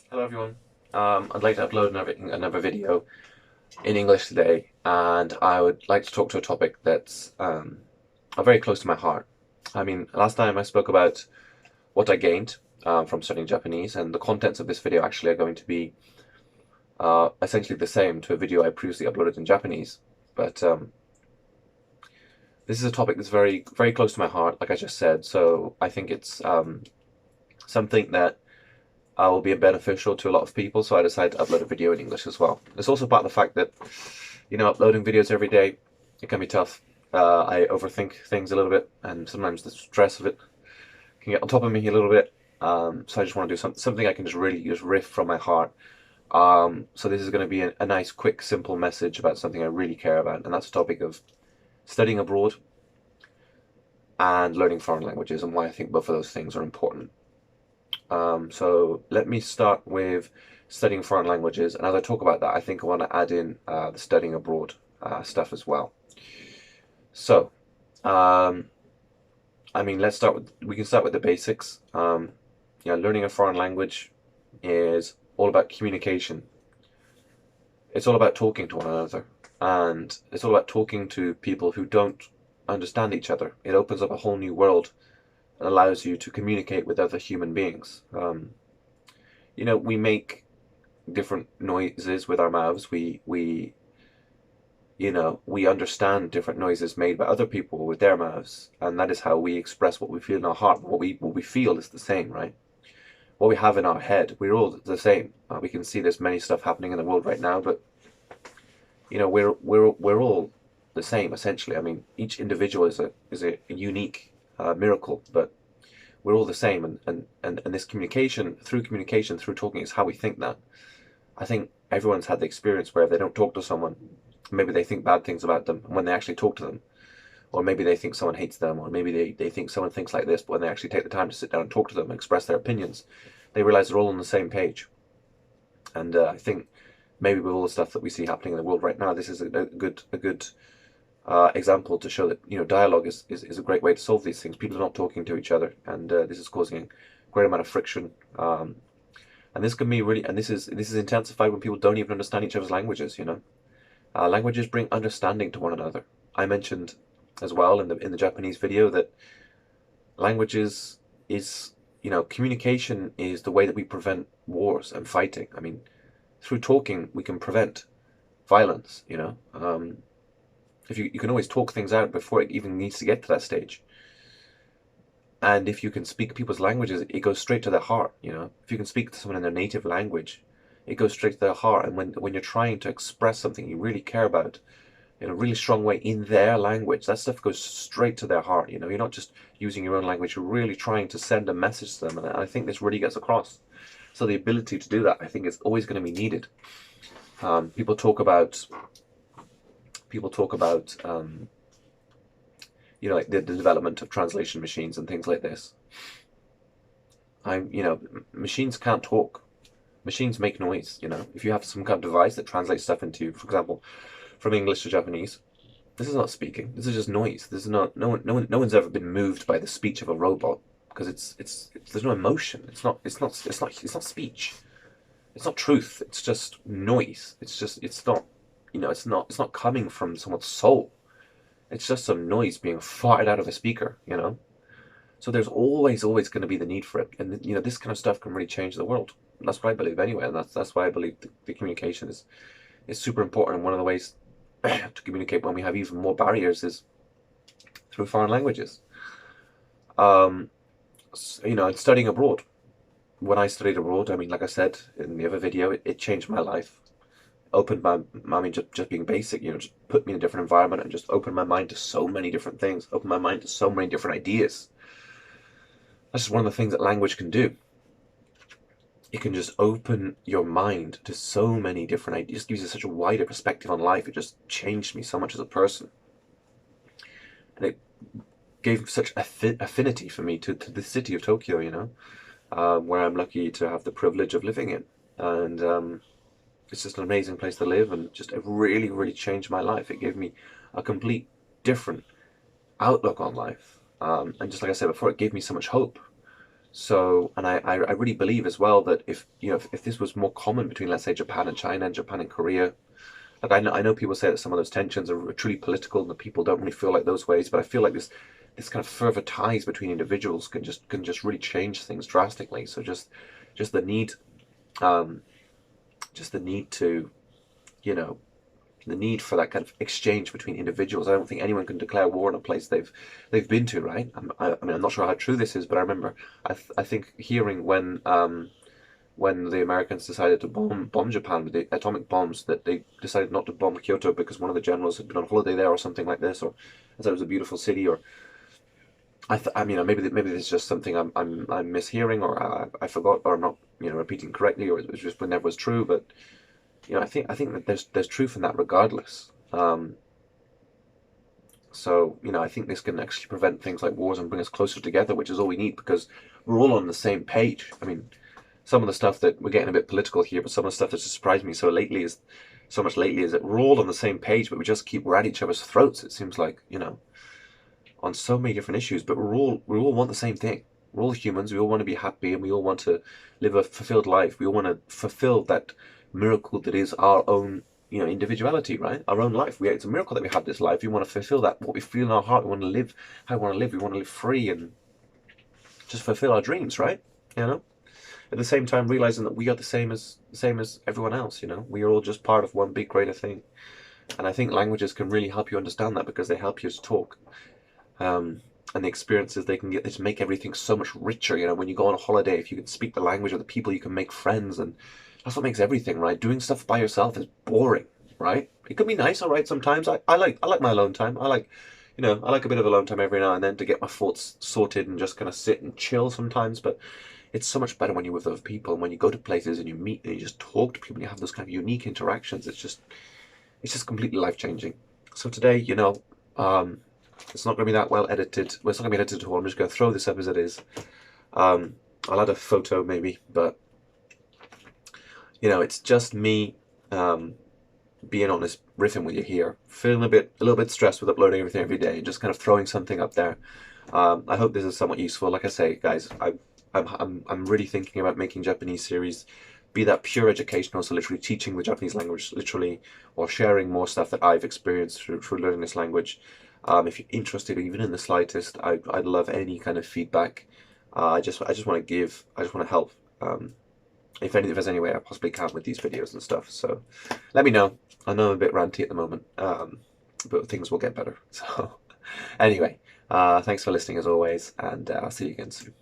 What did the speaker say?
Hello everyone. I'd like to upload another video in English today, and I would like to talk to a topic that's very close to my heart. I mean, last time I spoke about what I gained from studying Japanese, and the contents of this video actually are going to be essentially the same to a video I previously uploaded in Japanese. But this is a topic that's very close to my heart, like I just said. So I think it's something that will be beneficial to a lot of people, so I decided to upload a video in English as well. It's also about the fact that, uploading videos every day, it can be tough. I overthink things a little bit, and sometimes the stress of it can get on top of me a little bit. So I just want to do something I can just really just riff from my heart. So this is going to be a nice, quick, simple message about something I really care about, and that's the topic of studying abroad and learning foreign languages, and why I think both of those things are important. So let me start with studying foreign languages, and as I talk about that, I think I want to add in the studying abroad stuff as well. So, um, I mean, we can start with the basics. Learning a foreign language is all about communication. It's all about talking to one another, and it's all about talking to people who don't understand each other. It opens up a whole new world and allows you to communicate with other human beings. We make different noises with our mouths. We understand different noises made by other people with their mouths, and that is how we express what we feel in our heart. What we feel is the same, right? What we have in our head, we're all the same. We can see there's many stuff happening in the world right now, but we're all the same essentially. I mean, each individual is a unique miracle, but we're all the same, and this communication through talking is how we think that. I think everyone's had the experience where they don't talk to someone, maybe they think bad things about them, and when they actually talk to them, or maybe they think someone hates them, or maybe they think someone thinks like this, but when they actually take the time to sit down and talk to them and express their opinions, they realize they're all on the same page. And I think maybe with all the stuff that we see happening in the world right now, this is a good example to show that dialogue is a great way to solve these things. People are not talking to each other, and this is causing a great amount of friction. And this can be really, and this is intensified when people don't even understand each other's languages. Languages bring understanding to one another. I mentioned as well in the Japanese video that languages is communication is the way that we prevent wars and fighting. I mean, through talking we can prevent violence. If you can always talk things out before it even needs to get to that stage. And if you can speak people's languages, it goes straight to their heart. If you can speak to someone in their native language, it goes straight to their heart. And when you're trying to express something you really care about in a really strong way in their language, that stuff goes straight to their heart. You're not just using your own language, you're really trying to send a message to them. And I think this really gets across. So the ability to do that, I think, is always going to be needed. People talk about like the development of translation machines and things like this. Machines can't talk. Machines make noise. If you have some kind of device that translates stuff into, for example, from English to Japanese, this is not speaking. This is just noise. This is not. No one's ever been moved by the speech of a robot, because it's there's no emotion. It's not speech. It's not truth. It's just noise. It's not. It's not coming from someone's soul. It's just some noise being farted out of a speaker. So there's always going to be the need for it, and this kind of stuff can really change the world. That's what I believe anyway, and that's why I believe the communication is super important. And one of the ways to communicate when we have even more barriers is through foreign languages. And studying abroad. When I studied abroad, I mean, like I said in the other video, it changed my life. Opened I mean, just being basic, just put me in a different environment and just opened my mind to so many different things, opened my mind to so many different ideas. That's just one of the things that language can do. It can just open your mind to so many different ideas. It just gives you such a wider perspective on life. It just changed me so much as a person. And it gave such affinity for me to the city of Tokyo, where I'm lucky to have the privilege of living in. And it's just an amazing place to live, and just it really, really changed my life. It gave me a complete different outlook on life. And just like I said before, it gave me so much hope. So, and I really believe as well that if this was more common between, let's say, Japan and China and Japan and Korea, like I know people say that some of those tensions are truly political and that people don't really feel like those ways, but I feel like this kind of further ties between individuals can just really change things drastically. So just the need um, just the need to you know the need for that kind of exchange between individuals. I don't think anyone can declare war on a place they've been to, right? I mean, I'm not sure how true this is, but I remember I think hearing when the Americans decided to bomb Japan with the atomic bombs, that they decided not to bomb Kyoto because one of the generals had been on holiday there or something like this, or said it was a beautiful city, or I mean, maybe this is just something I'm mishearing, or I forgot, or I'm not repeating correctly, or it was just never was true. But I think that there's truth in that regardless. So I think this can actually prevent things like wars and bring us closer together, which is all we need because we're all on the same page. I mean, some of the stuff that we're getting a bit political here, but some of the stuff that's surprised me so much lately is that we're all on the same page, but we're at each other's throats. It seems like on so many different issues, but we all want the same thing. We're all humans. We all want to be happy, and we all want to live a fulfilled life. We all want to fulfill that miracle that is our own, individuality, right? Our own life. It's a miracle that we have this life. We want to fulfill that. What we feel in our heart. We want to live how we want to live. We want to live free and just fulfill our dreams, right? At the same time, realizing that we are the same as everyone else. We are all just part of one big greater thing. And I think languages can really help you understand that because they help you to talk. And the experiences they can get, they just make everything so much richer. When you go on a holiday, if you can speak the language of the people, you can make friends, and that's what makes everything, right? Doing stuff by yourself is boring, right? It can be nice, all right, sometimes. I like my alone time. I like a bit of alone time every now and then to get my thoughts sorted and just kind of sit and chill sometimes. But it's so much better when you're with other people and when you go to places and you meet and you just talk to people and you have those kind of unique interactions. It's just completely life changing. So today, it's not going to be that well edited. Well, it's not going to be edited at all. I'm just going to throw this up as it is. I'll add a photo maybe, but it's just me being honest, riffing with you here, feeling a little bit stressed with uploading everything every day, and just kind of throwing something up there. I hope this is somewhat useful. Like I say, guys, I'm really thinking about making Japanese series be that pure educational, so literally teaching the Japanese language, literally, or sharing more stuff that I've experienced through learning this language. If you're interested, even in the slightest, I'd love any kind of feedback. I just want to help. If there's any way I possibly can with these videos and stuff. So let me know. I know I'm a bit ranty at the moment, but things will get better. So anyway, thanks for listening as always, and I'll see you again soon.